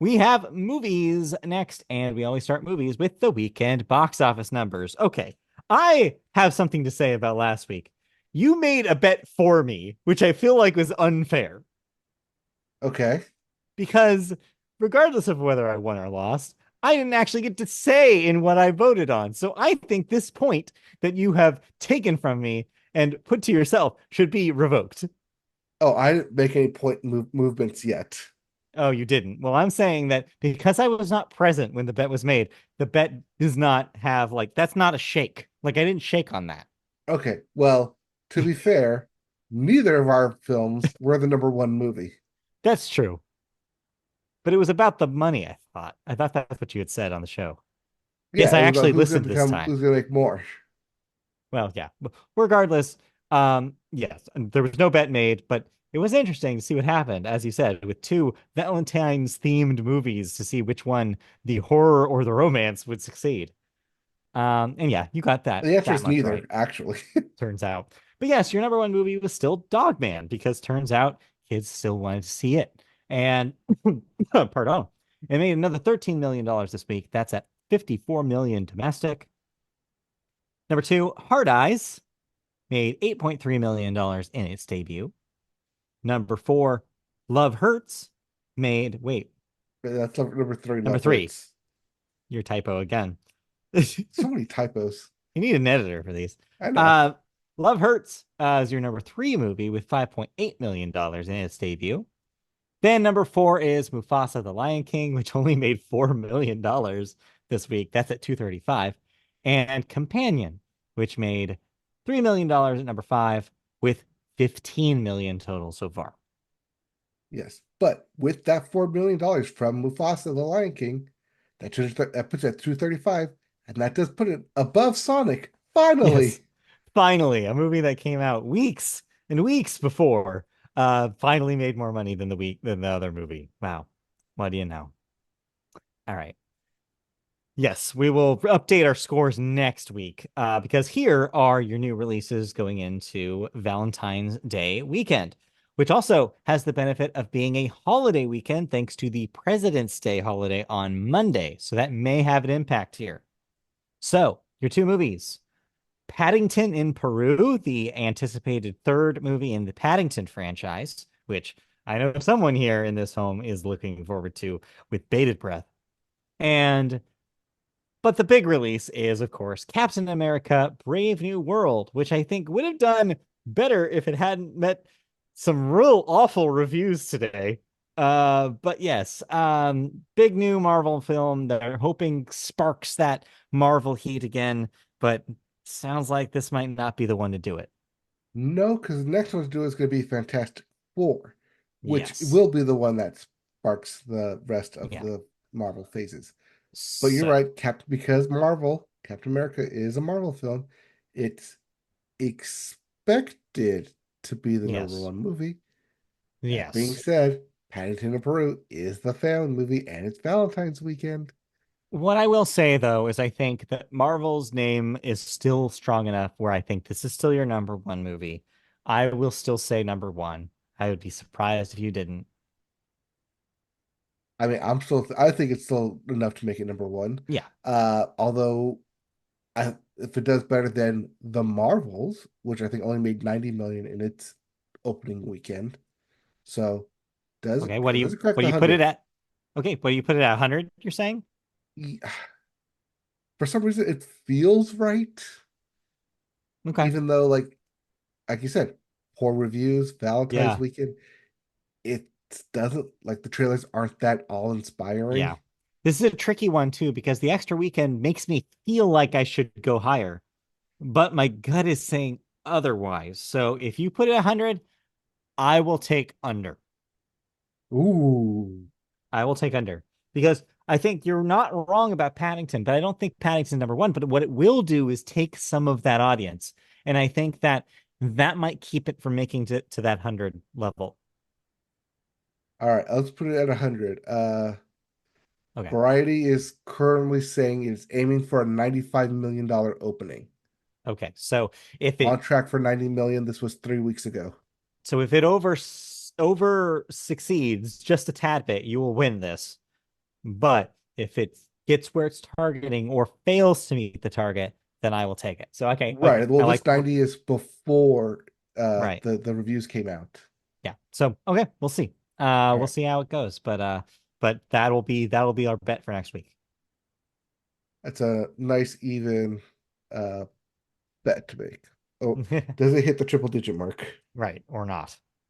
We have movies next, and we always start movies with the weekend box office numbers. Okay, I have something to say about last week. You made a bet for me, which I feel like was unfair Okay. because regardless of whether I won or lost, I didn't actually get to say in what I voted on. So I think this point that you have taken from me and put to yourself should be revoked. Oh, I didn't make any point movements yet. Oh, you didn't. Well, I'm saying that because I was not present when the bet was made, the bet does not have like that's not a shake. Like I didn't shake on that. Okay. Well, to be fair, neither of our films were the number one movie. That's true. But it was about the money, I thought. I thought that's what you had said on the show. Yes, Yeah, I it was about actually listened this time. who's gonna make more. Well, yeah. Regardless, yes, there was no bet made, but it was interesting to see what happened, as you said, with two Valentine's themed movies to see which one, the horror or the romance, would succeed. And yeah, you got The answer that is much neither, right. actually. Turns out. But yes, your number one movie was still Dogman because turns out kids still wanted to see it. And pardon, it made another $13 million this week. That's at 54 million domestic. Number two, Hard Eyes made $8.3 million in its debut. Number four, Love Hurts made, wait, That's number three. number Love three, hurts. your typo again. You So many typos. need an editor for these. I know. Uh, Love Hurts is your number three movie with $5.8 million in its debut. Then number four is Mufasa the Lion King, which only made $4 million this week. That's at 235. And Companion, which made $3 million at number five with 15 million total so far. Yes, but with that $4 million from Mufasa, the Lion King, that puts it at 235, and that does put it above Sonic. Yes, Finally. finally, a movie that came out weeks and weeks before finally made more money than the other movie. Wow. What do you know? All right. Yes, we will update our scores next week because here are your new releases going into Valentine's Day weekend, which also has the benefit of being a holiday weekend thanks to the President's Day holiday on Monday. So that may have an impact here. So, your two movies, Paddington in Peru, the anticipated third movie in the Paddington franchise, which I know someone here in this home is looking forward to with bated breath. And but the big release is, of course, Captain America Brave New World, which I think would have done better if it hadn't met some real awful reviews today. But yes, big new Marvel film that I'm hoping sparks that Marvel heat again, but sounds like this might not be the one to do it. No, because the next one's due is going to be Fantastic Four, which Yes. will be the one that sparks the rest of Yeah. the Marvel phases. But you're So, right, because Captain America is a Marvel film, it's expected to be the number yes. one movie. That being Yes. said, Paddington in Peru is the family movie and it's Valentine's weekend. What I will say though is I think that Marvel's name is still strong enough where I think this is still your number one movie. I will still say number one. I would be surprised if you didn't. I mean, I think it's still enough to make it number one. Yeah. Although if it does better than The Marvels, which I think only made 90 million in its opening weekend. So Okay. does it crack What the do you put it 100? at? Okay. What do you put it at? 100, you're saying? For some reason it feels right, Okay. even though like you said, poor reviews, Valentine's Yeah. weekend, it doesn't like the trailers aren't that all inspiring. Yeah. This is a tricky one too because the extra weekend makes me feel like I should go higher, but my gut is saying otherwise. So if you put it at 100, I will take under. Ooh. I will take under because I think you're not wrong about Paddington, but I don't think Paddington's number one. But what it will do is take some of that audience. And I think that that might keep it from making to that 100 level. All right, let's put it at 100. Okay. Variety is currently saying it's aiming for a $95 million opening. Okay. So if On it track for 90 million. This was 3 weeks ago. so if it over succeeds just a tad bit, you will win this. But if it gets where it's targeting or fails to meet the target, then I will take it. So okay, okay, Right. Well, I this like 90 is before right. the reviews came out. Yeah. So okay, we'll see. All We'll right. see how it goes. But that'll be our bet for next week. That's a nice even uh bet to make. Oh, does it hit the triple digit mark? Right, or not.